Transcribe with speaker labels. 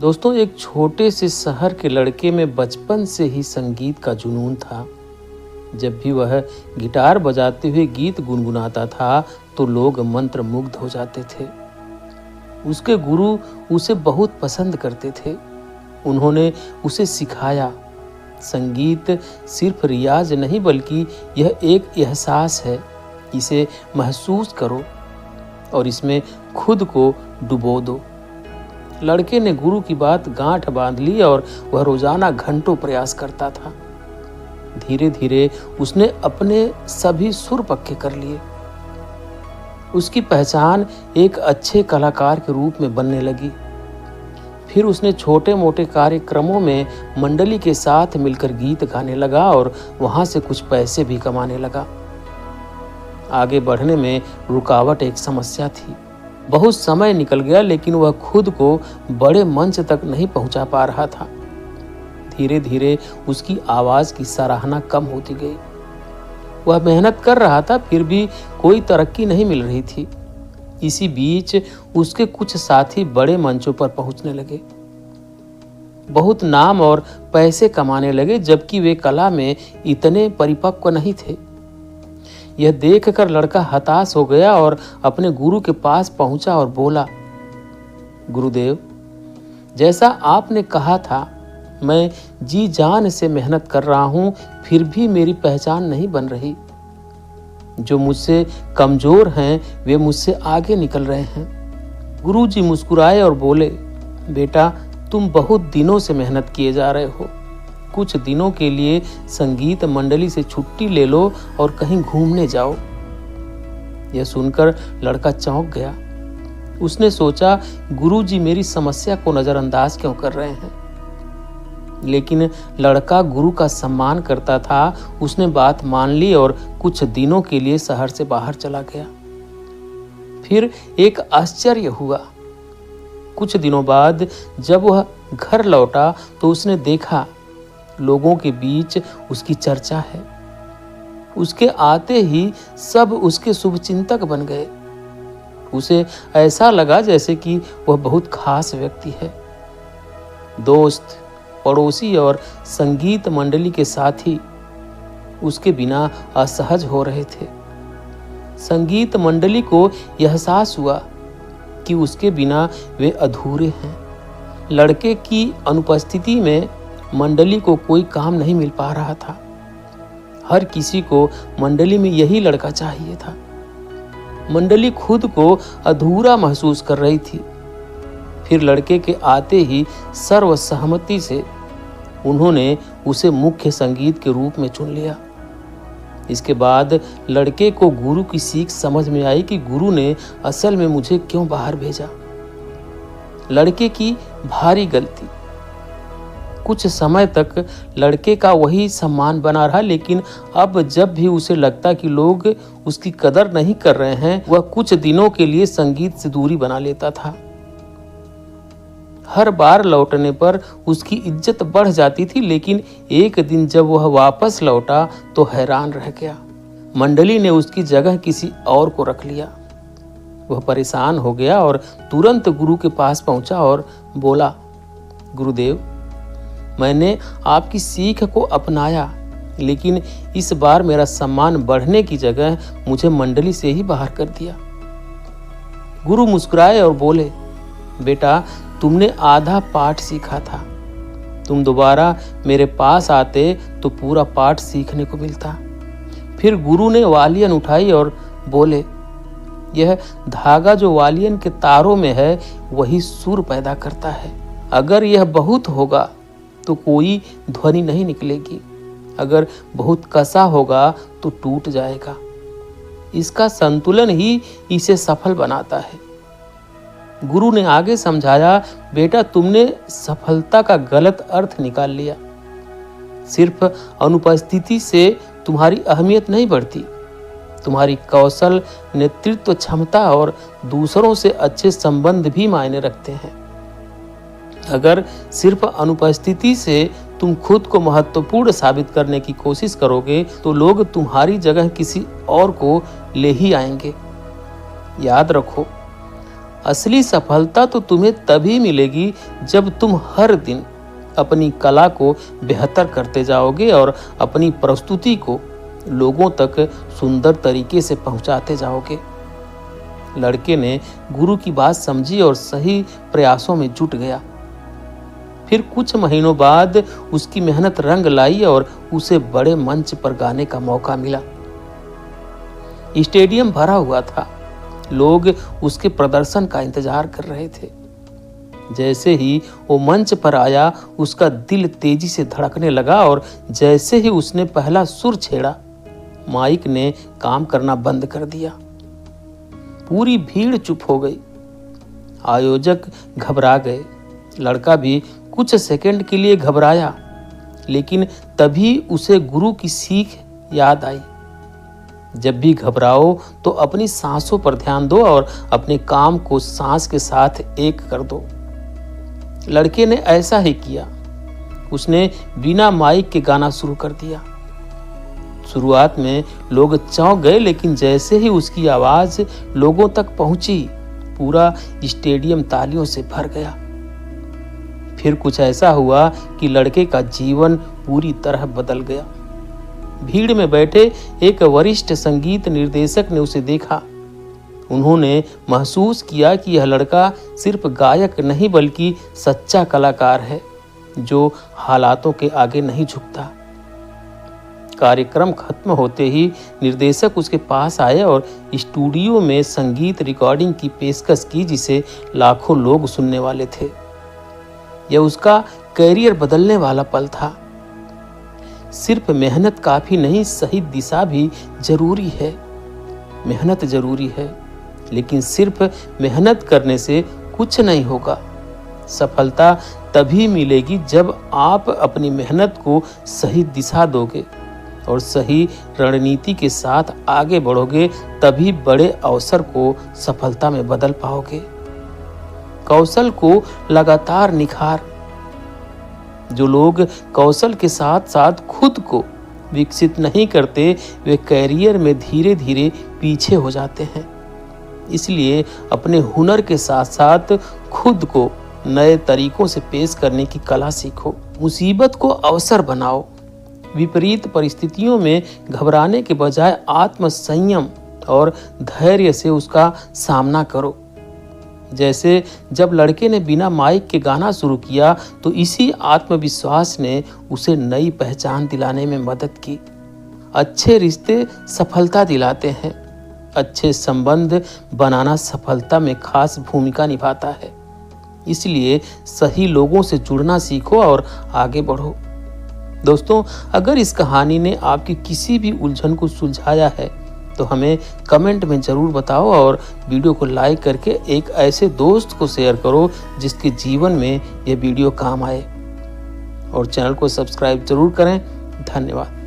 Speaker 1: दोस्तों, एक छोटे से शहर के लड़के में बचपन से ही संगीत का जुनून था। जब भी वह गिटार बजाते हुए गीत गुनगुनाता था तो लोग मंत्रमुग्ध हो जाते थे। उसके गुरु उसे बहुत पसंद करते थे। उन्होंने उसे सिखाया, संगीत सिर्फ रियाज नहीं बल्कि यह एक एहसास है। इसे महसूस करो और इसमें खुद को डुबो दो। लड़के ने गुरु की बात गांठ बांध ली और वह रोजाना घंटों प्रयास करता था। धीरे धीरे उसने अपने सभी सुर पक्के कर लिए। उसकी पहचान एक अच्छे कलाकार के रूप में बनने लगी। फिर उसने छोटे मोटे कार्यक्रमों में मंडली के साथ मिलकर गीत गाने लगा और वहां से कुछ पैसे भी कमाने लगा। आगे बढ़ने में रुकावट एक समस्या थी। बहुत समय निकल गया लेकिन वह खुद को बड़े मंच तक नहीं पहुंचा पा रहा था। धीरे धीरे उसकी आवाज की सराहना कम होती गई। वह मेहनत कर रहा था फिर भी कोई तरक्की नहीं मिल रही थी। इसी बीच उसके कुछ साथी बड़े मंचों पर पहुंचने लगे, बहुत नाम और पैसे कमाने लगे, जबकि वे कला में इतने परिपक्व नहीं थे। यह देखकर लड़का हताश हो गया और अपने गुरु के पास पहुंचा और बोला, गुरुदेव, जैसा आपने कहा था मैं जी जान से मेहनत कर रहा हूं, फिर भी मेरी पहचान नहीं बन रही। जो मुझसे कमजोर हैं वे मुझसे आगे निकल रहे हैं। गुरुजी मुस्कुराए और बोले, बेटा, तुम बहुत दिनों से मेहनत किए जा रहे हो। कुछ दिनों के लिए संगीत मंडली से छुट्टी ले लो और कहीं घूमने जाओ। यह सुनकर लड़का चौंक गया। उसने सोचा, गुरुजी मेरी समस्या को नजरअंदाज क्यों कर रहे हैं? लेकिन लड़का गुरु का सम्मान करता था। उसने बात मान ली और कुछ दिनों के लिए शहर से बाहर चला गया। फिर एक आश्चर्य हुआ। कुछ दिनों बाद जब वह घर लौटा तो उसने देखा लोगों के बीच उसकी चर्चा है। उसके आते ही सब उसके शुभचिंतक बन गए। उसे ऐसा लगा जैसे कि वह बहुत खास व्यक्ति है। दोस्त, पड़ोसी और संगीत मंडली के साथी उसके बिना असहज हो रहे थे। संगीत मंडली को यह एहसास हुआ कि उसके बिना वे अधूरे हैं। लड़के की अनुपस्थिति में मंडली को कोई काम नहीं मिल पा रहा था। हर किसी को मंडली में यही लड़का चाहिए था। मंडली खुद को अधूरा महसूस कर रही थी। फिर लड़के के आते ही सर्वसहमति से उन्होंने उसे मुख्य संगीत के रूप में चुन लिया। इसके बाद लड़के को गुरु की सीख समझ में आई कि गुरु ने असल में मुझे क्यों बाहर भेजा। लड़के की भारी गलती। कुछ समय तक लड़के का वही सम्मान बना रहा, लेकिन अब जब भी उसे लगता कि लोग उसकी कदर नहीं कर रहे हैं, वह कुछ दिनों के लिए संगीत से दूरी बना लेता था। हर बार लौटने पर उसकी इज्जत बढ़ जाती थी, लेकिन एक दिन जब वह वापस लौटा तो हैरान रह गया। मंडली ने उसकी जगह किसी और को रख लिया। वह परेशान हो गया और तुरंत गुरु के पास पहुंचा और बोला, गुरुदेव, मैंने आपकी सीख को अपनाया, लेकिन इस बार मेरा सम्मान बढ़ने की जगह मुझे मंडली से ही बाहर कर दिया। गुरु मुस्कुराए और बोले, बेटा, तुमने आधा पाठ सीखा था। तुम दोबारा मेरे पास आते तो पूरा पाठ सीखने को मिलता। फिर गुरु ने वालियन उठाई और बोले, यह धागा जो वालियन के तारों में है वही सुर पैदा करता है। अगर यह बहुत होगा तो कोई ध्वनि नहीं निकलेगी, अगर बहुत कसा होगा तो टूट जाएगा। इसका संतुलन ही इसे सफल बनाता है। गुरु ने आगे समझाया, बेटा, तुमने सफलता का गलत अर्थ निकाल लिया। सिर्फ अनुपस्थिति से तुम्हारी अहमियत नहीं बढ़ती। तुम्हारी कौशल, नेतृत्व क्षमता और दूसरों से अच्छे संबंध भी मायने रखते हैं। अगर सिर्फ अनुपस्थिति से तुम खुद को महत्वपूर्ण साबित करने की कोशिश करोगे तो लोग तुम्हारी जगह किसी और को ले ही आएंगे। याद रखो, असली सफलता तो तुम्हें तभी मिलेगी जब तुम हर दिन अपनी कला को बेहतर करते जाओगे और अपनी प्रस्तुति को लोगों तक सुंदर तरीके से पहुंचाते जाओगे। लड़के ने गुरु की बात समझी और सही प्रयासों में जुट गया। फिर कुछ महीनों बाद उसकी मेहनत रंग लाई और उसे बड़े मंच पर गाने का मौका मिला। स्टेडियम भरा हुआ था, लोग उसके प्रदर्शन का इंतजार कर रहे थे। जैसे ही वो मंच पर आया, उसका दिल तेजी से धड़कने लगा और जैसे ही उसने पहला सुर छेड़ा, माइक ने काम करना बंद कर दिया। पूरी भीड़ चुप हो गई। आयोजक घबरा गए। लड़का भी कुछ सेकंड के लिए घबराया, लेकिन तभी उसे गुरु की सीख याद आई। जब भी घबराओ तो अपनी सांसों पर ध्यान दो और अपने काम को सांस के साथ एक कर दो। लड़के ने ऐसा ही किया। उसने बिना माइक के गाना शुरू कर दिया। शुरुआत में लोग चौंक गए, लेकिन जैसे ही उसकी आवाज लोगों तक पहुंची, पूरा स्टेडियम तालियों से भर गया। फिर कुछ ऐसा हुआ कि लड़के का जीवन पूरी तरह बदल गया। भीड़ में बैठे एक वरिष्ठ संगीत निर्देशक ने उसे देखा। उन्होंने महसूस किया कि यह लड़का सिर्फ गायक नहीं बल्कि सच्चा कलाकार है, जो हालातों के आगे नहीं झुकता। कार्यक्रम खत्म होते ही निर्देशक उसके पास आए और स्टूडियो में संगीत रिकॉर्डिंग की पेशकश की, जिसे लाखों लोग सुनने वाले थे। यह उसका कैरियर बदलने वाला पल था। सिर्फ मेहनत काफी नहीं, सही दिशा भी जरूरी है। मेहनत जरूरी है, लेकिन सिर्फ मेहनत करने से कुछ नहीं होगा। सफलता तभी मिलेगी जब आप अपनी मेहनत को सही दिशा दोगे और सही रणनीति के साथ आगे बढ़ोगे। तभी बड़े अवसर को सफलता में बदल पाओगे। कौशल को लगातार निखार। जो लोग कौशल के साथ साथ खुद को विकसित नहीं करते, वे कैरियर में धीरे धीरे पीछे हो जाते हैं। इसलिए अपने हुनर के साथ साथ खुद को नए तरीकों से पेश करने की कला सीखो। मुसीबत को अवसर बनाओ। विपरीत परिस्थितियों में घबराने के बजाय आत्मसंयम और धैर्य से उसका सामना करो। जैसे जब लड़के ने बिना माइक के गाना शुरू किया, तो इसी आत्मविश्वास ने उसे नई पहचान दिलाने में मदद की। अच्छे रिश्ते सफलता दिलाते हैं। अच्छे संबंध बनाना सफलता में खास भूमिका निभाता है। इसलिए सही लोगों से जुड़ना सीखो और आगे बढ़ो। दोस्तों, अगर इस कहानी ने आपकी किसी भी उलझन को सुलझाया है तो हमें कमेंट में ज़रूर बताओ और वीडियो को लाइक करके एक ऐसे दोस्त को शेयर करो जिसके जीवन में यह वीडियो काम आए, और चैनल को सब्सक्राइब जरूर करें। धन्यवाद।